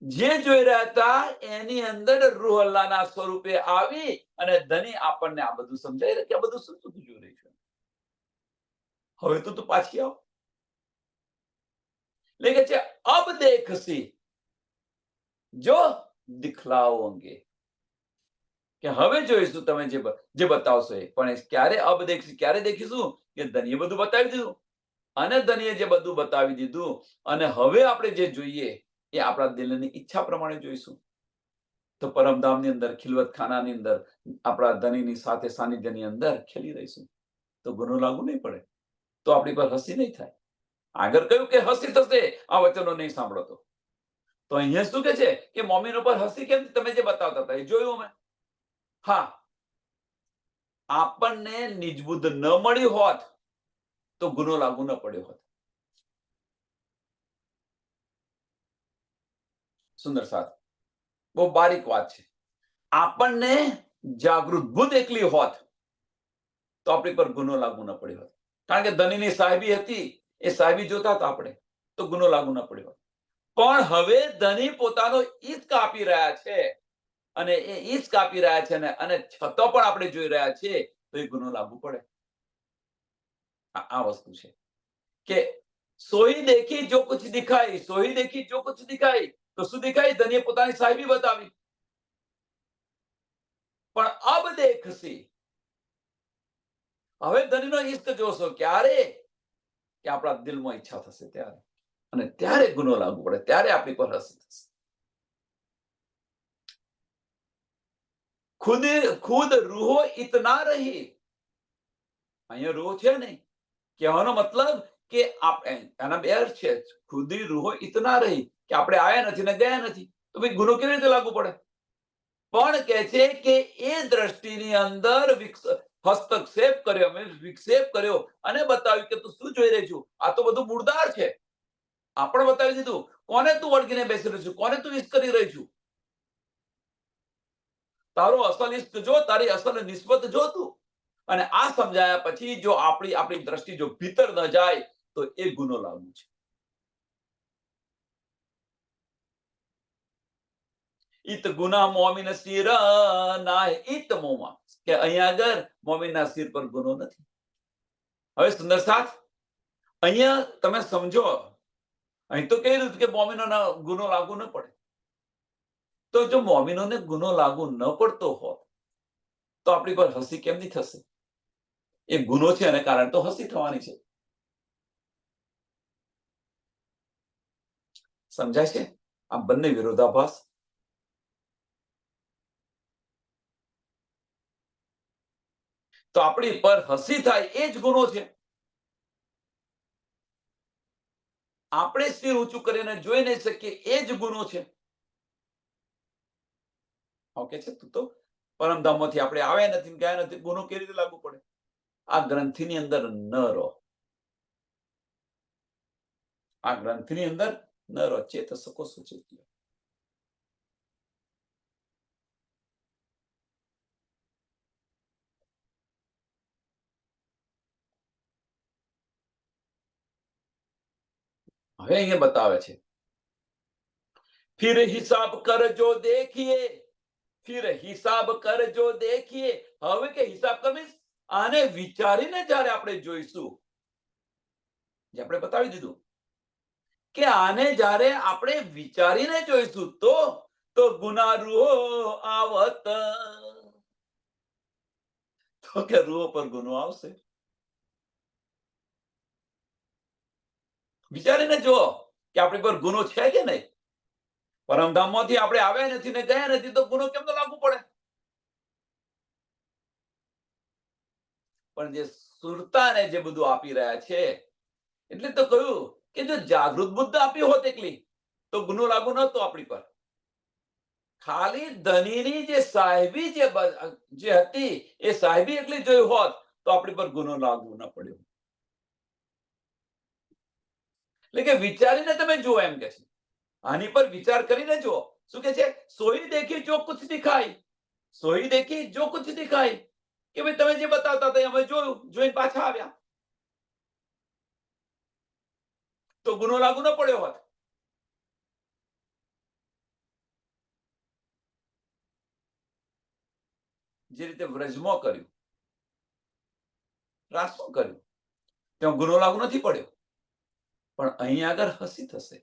A: જે જોઈ રહ્યા હતા એની અંદર રૂહ અલ્લાહના સ્વરૂપે આવી અને ધની આપણને આ બધું સમજાય રહ્યા કે આ બધું શું તું જોઈ રહી છે. હવે તો તું પાછી આવ. લેકે છે અબ દેખસી જો દિખલાઓંગે, કે હવે જોઈશું તમે જે બતાવશો એ. પણ ક્યારે અબ દેખસી, ક્યારે દેખીશું કે ધનીએ બધું બતાવી દીધું, અને ધનીએ જે બધું બતાવી દીધું અને હવે આપણે જે જોઈએ એ આપણા દિલની ઈચ્છા પ્રમાણે જોઈશું. તો પરમધામની અંદર, ખિલવત ખાનાની અંદર આપણા ધનીની સાથે સાનિધ્યની અંદર ખેલી રહીશું. તો ગુનો લાગુ નહીં પડે, તો આપણી પર હસી નહીં થાય. આગળ કહ્યું કે હસી થશે આ વચનો નહીં સાંભળો તો અહીંયા શું કે છે કે મોમીનો પર હસી કેમ? તમે જે બતાવતા હતા એ જોયું અમે. હા, આપણને નિજબુદ્ધ ન મળ્યું હોત તો ગુનો લાગુ ન પડ્યો હોત. સુંદર સાથ, બહુ બારીક વાત છે. આપણને જાગૃત બુદ્ધ એકલી હોત તો આપણી પર ગુનો લાગુ ન પડ્યો હોત. કારણ કે ધનીની સાહેબી હતી, એ સાહેબી જોતા હતા આપણે, તો ગુનો લાગુ ન પડ્યો હોત. પણ હવે ધની પોતાનો ઈચ્છ કાપી રહ્યા છે, અને એ ઈચ્છ કાપી રહ્યા છે અને છતાં પણ આપણે જોઈ રહ્યા છીએ તો એ ગુનો લાગુ પડે. આ વસ્તુ છે કે સોઈ દેખી જો કુછ દિખાઈ, સોઈ દેખી જો કુછ દિખાઈ. તો શું દેખાય? ધનીએ પોતાની સાહેબી બતાવી. પણ અબ દેખસી, હવે ધનીનો ઈષ્ટ જોશો ક્યારે? કે આપણા દિલમાં ઈચ્છા થશે ત્યારે, અને ત્યારે ગુનો લાગુ પડે, ત્યારે આપણી પર હસી થશે. ખુદ રૂહો ઇતના રહી. અહીંયા રૂહ છે નહીં, કહેવાનો મતલબ કે એના બે અર્થ છે. ખુદી રૂહો ઇતના રહી કે આપણે આયા નથી ને ગયા નથી, તો ભાઈ ગુનો કેવી રીતે લાગુ પડે? પણ કહે છે કે એ દ્રષ્ટિની અંદર હસ્તક્ષેપ કર્યો, વિક્ષેપ કર્યો અને બતાવ્યું કે તું શું જોઈ રહી છું, આ તો બધું મૂળદાર છે. આપણે બતાવી દીધું કોને તું વળગીને બેસી રહી છું, કોને તું ઈચ્છ કરી રહી છું. તારો અસલ ઈષ્ટ જો, તારી અસલ નિસ્બત જો તું. અને આ સમજાયા પછી જો આપણી દ્રષ્ટિ જો ભીતર ન જાય તો એ ગુનો લાગુ છે. ઈત ગુના મોમિન સિર ના ઈત મોમાં, કે અહીંયા આગળ મોમિનના સિર પર ગુનો નથી. હવે સુંદર સાથ, અહીંયા તમે સમજો, અહીં તો કહી દીધું કે મોમિનોનો ગુનો લાગુ ન પડે. તો જો મોમિનોને ગુનો લાગુ ન પડતો હોત તો આપણી પર હસી કેમ નહીં થશે? એ ગુનો છે અને કારણ તો હસી થવાની છે. સમજાય છે આ બંને વિરોધાભાસ? તો આપણી પર હસી થાય એ જ ગુનો છે. આપણે સિર ઊંચું કરીને જોઈ નહીં શકીએ એ જ ગુનો છે. ઓકે છે, તું તો પરમધામમાંથી આપણે આવ્યા નથી, ગયા નથી, ગુનો કેવી રીતે લાગુ પડે? આ ગ્રંથિની અંદર ન રહો, આ ગ્રંથિની અંદર ન રહો. ચેત શકો સુચેત. હવે અહીંયા બતાવે છે, ફિર હિસાબ કર જો દેખીએ, ફિર હિસાબ કર જો દેખીએ. હવે કે હિસાબ કર, આને વિચારીને જ્યારે આપણે જોઈશું, જે આપણે બતાવી દીધું કે આને જ્યારે આપણે વિચારીને જોઈશું તો ગુના રૂહો આવત, તો કે રૂહો પર ગુનો આવશે. વિચારીને જો કે આપણી પર ગુનો છે કે નહીં. પરમધામમાંથી આપણે આવ્યા નથી ને ગયા નથી, તો ગુનો કેમ લાગુ પડે? પણ જે સુરતાને જે બધું આપી રહ્યા છે, એટલે તો કહ્યું કે જો જાગૃત બુદ્ધ આપી હોત એકલી તો ગુનો લાગુ નહોતો આપણી પર. ખાલી ધનીની જે સાહેબી જે હતી એ સાહેબી એકલી જોઈ હોત તો આપણી પર ગુનો લાગુ ન પડ્યો. એટલે કે વિચારીને તમે જુઓ એમ કે છે, આની પર વિચાર કરીને જુઓ. શું કે છે? સોઈ દેખી જો કુછ દિખાઈ, સોઈ દેખી જો કુછ દિખાઈ, કે ભાઈ તમે જે બતાવતા હતા અમે જોયું, જોઈને પાછા આવ્યા તો ગુનો લાગુ ન પડ્યો હોત. જે રીતે વ્રજમાં કર્યું, રાસમાં કર્યું, ત્યાં ગુનો લાગુ નથી પડ્યો, પણ અહીં આગળ હસી થશે.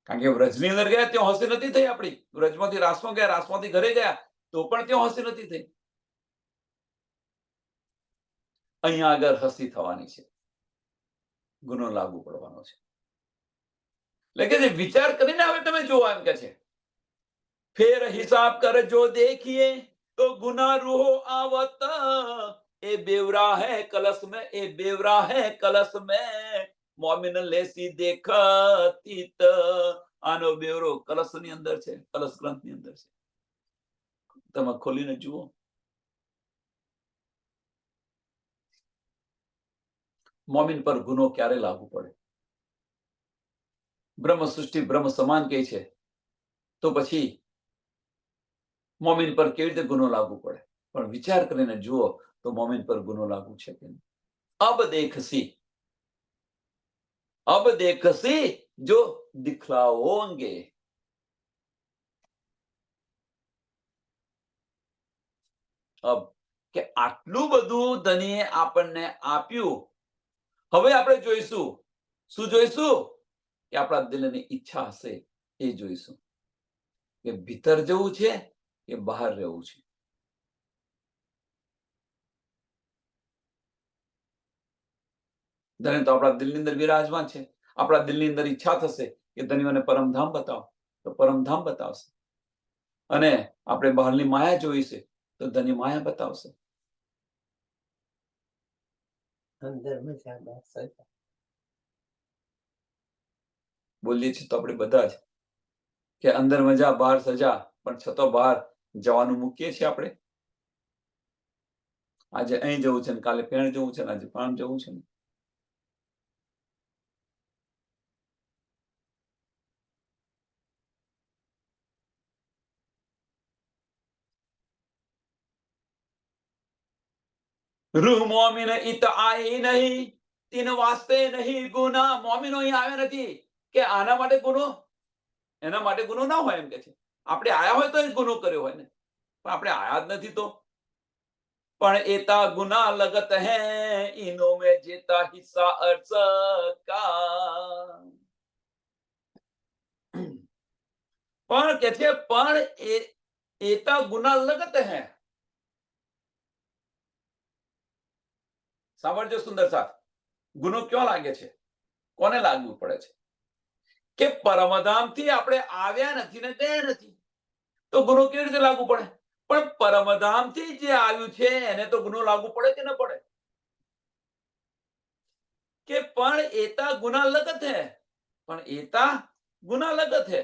A: કારણ કે વ્રજની અંદર ગયા ત્યાં હસી નથી થઈ આપણી. વ્રજમાંથી રાસમાં ગયા, રાસમાંથી ઘરે ગયા તો પણ ત્યાં હસી નથી થઈ. અહીંયા આગળ હસી થવાની છે, ગુનો લાગુ પડવાનો છે. એટલે કે વિચાર કરીને હવે તમે જુઓ એમ કે છે, ફેર હિસાબ કર જો દેખીએ તો ગુના રૂહો આવત, એ બેવરા હે કલશ में, એ બેવરા હે કલશ में, મોમિન લેસી દેખતીત. આનો બેવરો કલશની અંદર છે, કલશ ગ્રંથની અંદર છે. તમે ખોલીને જુઓ. મોમિન પર ગુનો ક્યારે લાગુ પડે? બ્રહ્મ સૃષ્ટિ બ્રહ્મ સમાન કહે છે, તો પછી મોમિન પર કેવી રીતે ગુનો લાગુ પડે? પણ વિચાર કરીને જુઓ તો મોમિન પર ગુનો લાગુ છે કે નહીં. अब देखसी जो दिखलाओगे. अब કે આટલું બધું ધનીએ આપણને આપ્યું, હવે આપણે જોઈશું. શું જોઈશું? કે આપણા દિલની ઈચ્છા હશે એ જોઈશું, કે ભીતર જવું છે કે બહાર રહેવું છે. ધણી તો આપણા દિલની અંદર વિરાજમાન છે. આપણા દિલની અંદર ઈચ્છા થશે કે ધણી મને પરમધામ બતાવો, તો પરમધામ બતાવશે. અને આપણે બહારની માયા જોઈ છે તો ધણી માયા બતાવશે. બોલીએ છીએ તો આપણે બધા જ કે અંદર મજા બહાર સજા, પણ છતાં બહાર જવાનું મૂકીએ છીએ આપણે. આજે અહીં જવું છે ને કાલે પેણ જવું છે ને આજે પાણ જવું છે ને. રૂહ મોમિન ઇત આઈ નહીં, તીન વાસ્તે નહીં ગુના. મોમિનો અહીં આવ્યા નથી કે આના માટે ગુનો, એના માટે ગુનો ના હોય એમ કે છે. આપણે આયા હોય તો જ ગુનો કર્યો હોય ને, પણ આપણે આયા જ નથી તો. પણ એતા ગુના લગત હે, ઇનો મે જેતા હિસ્સા અર્થ કા. પણ કે છે પણ એતા ગુના લગત હે. સાંભળજો સુંદર સાથ, ગુનો ક્યાં લાગે છે, કોને લાગવું પડે છે? કે પરમધામથી આપણે આવ્યા નથી ને ગયા નથી તો ગુનો કેવી રીતે લાગુ પડે? પણ પરમધામથી જે આવ્યું છે એને તો ગુનો લાગુ પડે કે ન પડે? કે પણ એતા ગુના લગત હે, પણ એતા ગુના લગત હે,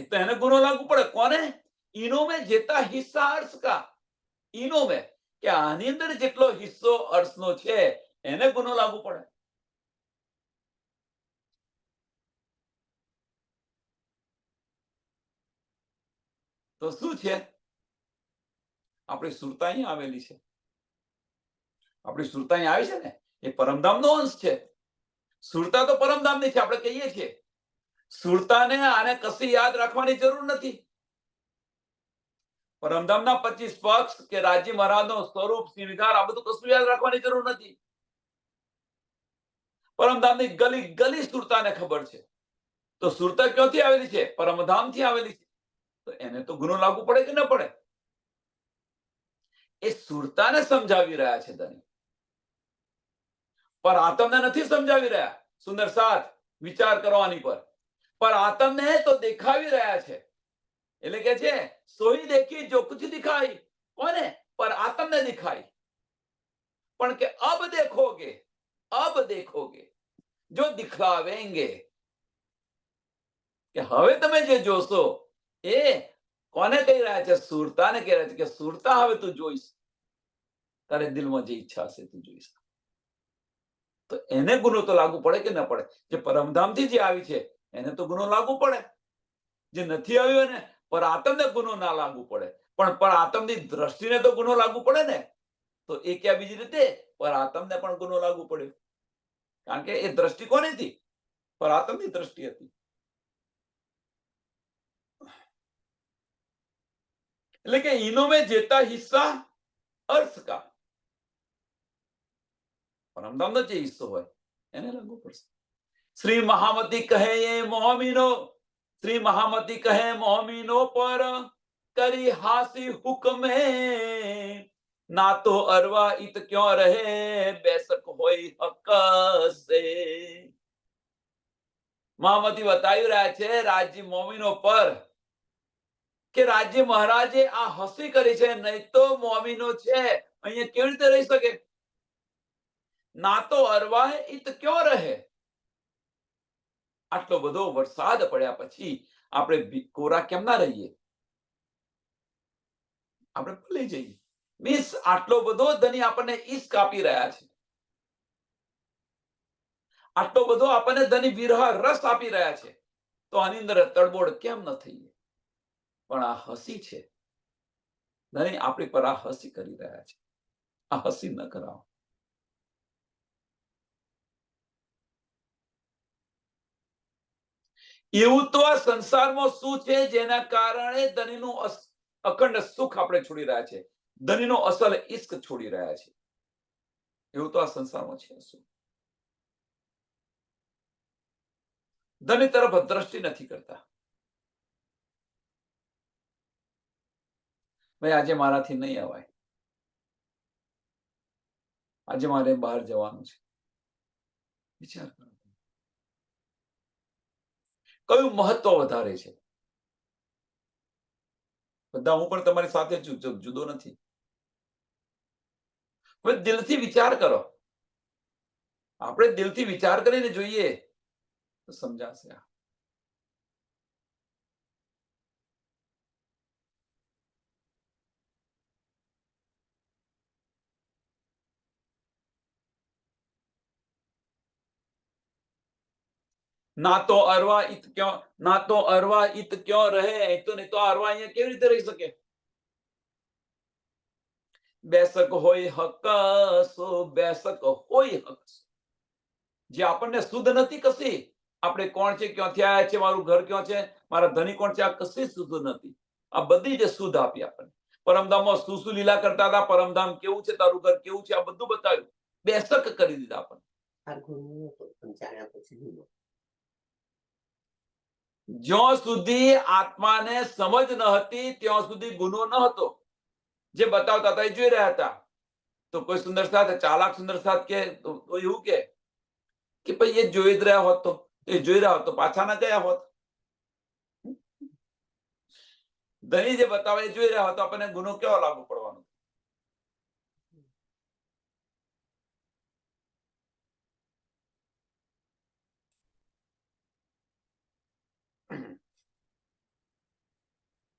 A: તો એને ગુનો લાગુ પડે. કોને? ઈનો મેં જેતા હિસ્સા અર્થ કા. ઈનો મેં કે આની અંદર જેટલો હિસ્સો અર્થનો છે એને ગુનો લાગુ પડે. તો શું છે? આપણી સુરતા અહીં આવેલી છે. આપણી સુરતા અહીં આવી છે ને, એ પરમધામનો અંશ છે. સુરતા તો પરમધામની છે. આપણે કહીએ છીએ સુરતાને આને કશી યાદ રાખવાની જરૂર નથી. પરમધામના 25 પક્ષ કે રાજી મહારાજનો સ્વરૂપ શ્રીનિગાર આ બધું કશું યાદ રાખવાની જરૂર નથી. પરમધામની ગલી ગલી સુરતાને ખબર છે. તો સુરતા ક્યાંથી આવેલી છે? પરમધામથી આવેલી છે. તો એને તો ગુનો લાગુ પડે કે ન પડે? એ સુરતાને સમજાવી રહ્યા છે ધણી, પર આતમને નથી સમજાવી રહ્યા. સુંદર સાથ, વિચાર કરવાની પર. પર આતમને તો દેખાવી રહ્યા છે. એટલે કે છે સોઈ દેખી જો કુછ દિખાઈ. કોને? પર આતમને દિખાઈ. પણ કે અબ દેખોગે, અબ દેખોગે. जो दिखलावेंगे કે હવે તમે જે જોશો એ કોને કહી રહ્યા છે? સુરતાને કહી રહ્યા છે કે સુરતા, હવે તું જોઈશ, તારે દિલમાં જે ઈચ્છા હશે તું જોઈશ. તો એને ગુનો તો લાગુ પડે કે ન પડે? જે પરમધામથી જે આવી છે એને તો ગુનો લાગુ પડે. જે નથી આવ્યો ને પર આત્મને ગુનો ના લાગુ પડે, પણ પર આત્મની દ્રષ્ટિને તો ગુનો લાગુ પડે ને. તો એ ક્યાં બીજી રીતે પર આત્મને પણ ગુનો લાગુ પડ્યો, કારણ કે એ દ્રષ્ટિ કોની હતી? પર આત્મની દ્રષ્ટિ હતી. એટલે કે ઈનો મેં જેતા હિસ્સા અર્થ કા, પરમધામનો જે હિસ્સો હોય એને લાગુ પડશે. શ્રી મહામતી કહે એ મોહમીનો, શ્રી મહામતી કહે મોહમીનો પર કરી હાસી હુકમે, ના તો અરવા ઈત ક્યો રહે બેસક હોય હક સે. મહામતી બતાવી રહ્યા છે રાજ્ય મોમીનો પર કે રાજ્ય મહારાજે આ હસી કરી છે, નહીં તો મોમીનો છે અહીંયા કેવી રીતે રહી શકે? ના તો અરવા ઈત ક્યો રહે. આટલો બધો વરસાદ પડ્યા પછી આપણે કોરા કેમ ના રહીએ? આપણે ભૂલી જઈએ. મીન્સ આટલો બધો ધની આપણને ઈશ્ક આપી રહ્યા છે, આટલો બધો આપણને ધની વિરહ રસ આપી રહ્યા છે, તો આની અંદર તડબોળ કેમ ન થઈએ? પણ આ હસી છે, ધની આપણી પર આ હસી કરી રહ્યા છે. આ હસી ન કરાવો. એવું તો આ સંસારમાં શું છે જેના કારણે ધનીનું અખંડ સુખ આપણે છોડી રહ્યા છે, ધનીનો અસલ ઈશ્ક છોડી રહ્યા છે? એવું તો આ સંસારમાં છે શું? ધની તરફ દ્રષ્ટિ નથી કરતા. ભાઈ આજે મારાથી નહીં અવાય, આજે મારે બહાર જવાનું છે. વિચાર કરો, કયું મહત્વ વધારે છે? બધા હું પણ તમારી સાથે જુદો નથી. હવે દિલથી વિચાર કરો. આપણે દિલથી વિચાર કરીને જોઈએ તો સમજાશે. ના તો અરવા ઈત ક્યો, ના તો અરવા ઈત ક્યો રહે, તો નહીં તો અરવા અહીંયા કેવી રીતે રહી શકે? બેસક હોય હક સો, બેસક હોય હક. જે આપણને શુદ્ધ નથી કશી, આપણે કોણ છે, ક્યાંથી આવ્યા છે, મારું ઘર ક્યાં છે, મારા ધણી કોણ છે, આ કશી શુદ્ધ નથી. આ બધી જે શુદ્ધ આપી આપણને. પરમધામમાં શું શું લીલા કરતા હતા, પરમધામ કેવું છે, તારું ઘર કેવું છે, આ બધું બતાવ્યું. બેસક કરી દીધા આપણને. જ્યાં સુધી આત્માને સમજ ન હતી ત્યાં સુધી ગુનો ન હતો. જે બતાવતા હતા એ જોઈ રહ્યા હતા. તો કોઈ સુંદર સાથ, ચાલાક સુંદર સાથ કે એવું કે ભાઈ એ જોઈ જ રહ્યા હોત, તો એ જોઈ રહ્યા હોત તો પાછા ના ગયા હોત. ધણી જે બતાવે એ જોઈ રહ્યા હોત તો આપણને ગુનો કેવો લાગુ પડવાનો?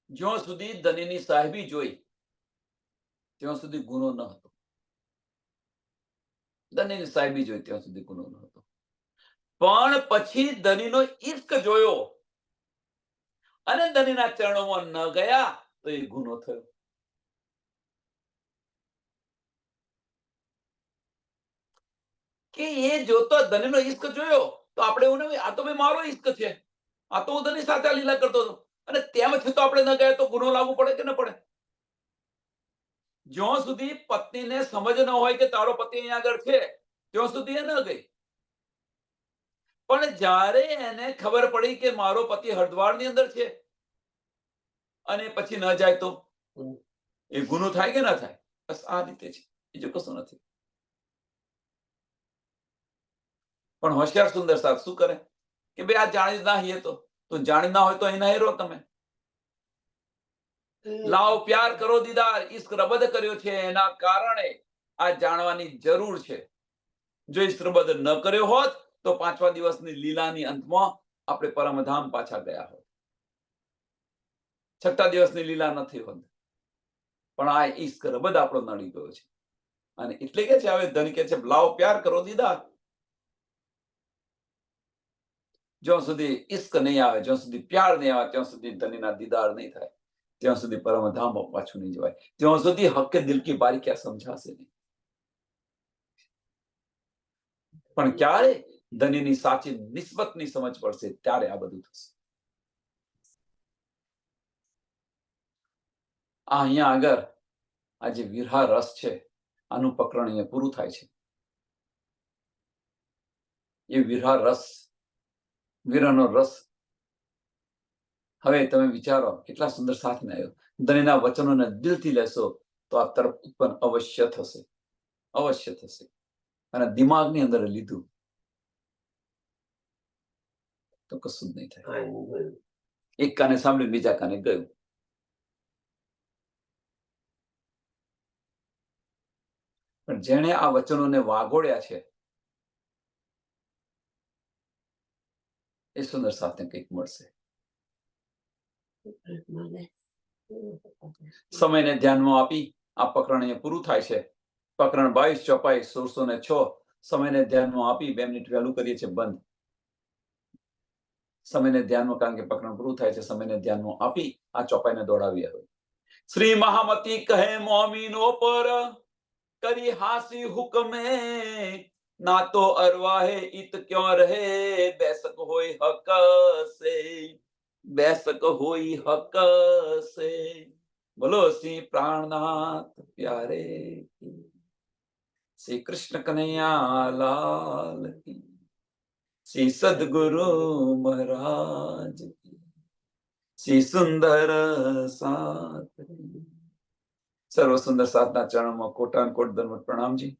A: જ્યાં સુધી ધનીની સાહેબી જોઈ ત્યાં સુધી ગુનો ન હતો. ધનીની સાહેબી જોઈ ત્યાં સુધી ગુનો ન હતો. પણ પછી ધનીનો ઈશ્ક જોયો અને ધનીના ચરણોમાં ન ગયા તો એ ગુનો થયો. કે એ જોતો ધનીનો ઈશ્ક જોયો તો આપણે એવું નહીં, આ તો ભાઈ મારો ઈશ્ક છે, આ તો હું ધની સાથે લીલા કરતો હતો, અને તેમ છતાં આપણે ન ગયા તો ગુનો લાગુ પડે કે ન પડે? જ્યાં સુધી પત્નીને સમજ ન હોય કે તારો પતિ અહીંયા આગળ છે ત્યાં સુધી એ ન ગઈ. પણ જ્યારે એને ખબર પડી કે મારો પતિ હરિદ્વારની અંદર છે અને પછી ન જાય તો એ ગુનો થાય કે ના થાય? બસ આ રીતે છે, બીજું કશું નથી. પણ હોશિયાર સુંદર સાથ શું કરે કે ભાઈ આ જાણી ના હઈએ તો જાણી ના હોય તો અહીં ના રહો તમે. લાવ પ્યાર કરો દીદાર, ઈશ્ક રબદ કર્યો છે એના કારણે આ જાણવાની જરૂર છે. જો ઈશ્ક રબદ ન કર્યો હોત તો 5મા દિવસની લીલાની અંતમાં આપણે પરમધામ પાછા ગયા હોત. 6ઠા દિવસની લીલા નથી હોત, પણ આ ઈશ્ક રબદ આપણો નડી ગયો છે. અને એટલે કે છે, હવે ધન કે છે લાવો પ્યાર કરો દીદાર. જ્યાં સુધી ઈશ્ક નહીં આવે, જ્યાં સુધી પ્યાર નહીં આવે, ત્યાં સુધી ધનીના દીદાર નહીં થાય, ત્યાં સુધી પરમધામ પાછું નહીં જવાય, ત્યાં સુધી હક્કે દિલ કી બારીકિયા સમજાશે નહીં. પણ ક્યારે ધનીની સાચી નિસ્બતની સમજ પડશે ત્યારે આ બધું થશે. આ અહીંયા આગળ આ જે વિરહા રસ છે, આનું પ્રકરણ અહીંયા પૂરું થાય છે. એ વિરહા રસ, વિરહનો રસ. હવે તમે વિચારો કેટલા સુંદર સાથે આવ્યો. ધનીના વચનોને દિલથી લેશો તો આ તરફ ઉત્પન્ન અવશ્ય થશે, અવશ્ય થશે. અને દિમાગની અંદર લીધું તો કશું જ નહીં થાય. એક કાને સાંભળ્યું, બીજા કાને ગયું. પણ જેણે આ વચનોને વાગોળ્યા છે એ સુંદર સાથે કંઈક મળશે. સમયને ધ્યાનમાં આપી આ પ્રકરણ અહીંયા પૂરું થાય છે. પ્રકરણ 22 ચોપાઈ 1606. સમયને ધ્યાનમાં આપી 2 મિનિટ વહેલું કરીએ છીએ બંધ. સમયને ધ્યાનમાં, કારણ કે પ્રકરણ પૂરું થાય છે, સમયને ધ્યાનમાં આપી આ ચોપાઈને દોડાવીએ. હવે શ્રી મહામતી કહે મોમીનો પર કરી હાસી હુકમે, ના તો અરવાહે ઈત ક્યો રહે, બેસક હોય હક સે, બેસક હોય હક સે. બોલો શ્રી પ્રાણનાથ પ્યારે કી, શ્રી કૃષ્ણ કનૈયા લાલ કી, શ્રી સદગુરુ મહારાજ કી, શ્રી સુંદર સાથ. સર્વ સુંદર સાધના ચરણમાં કોટાન કોટ દંડવત પ્રણામજી.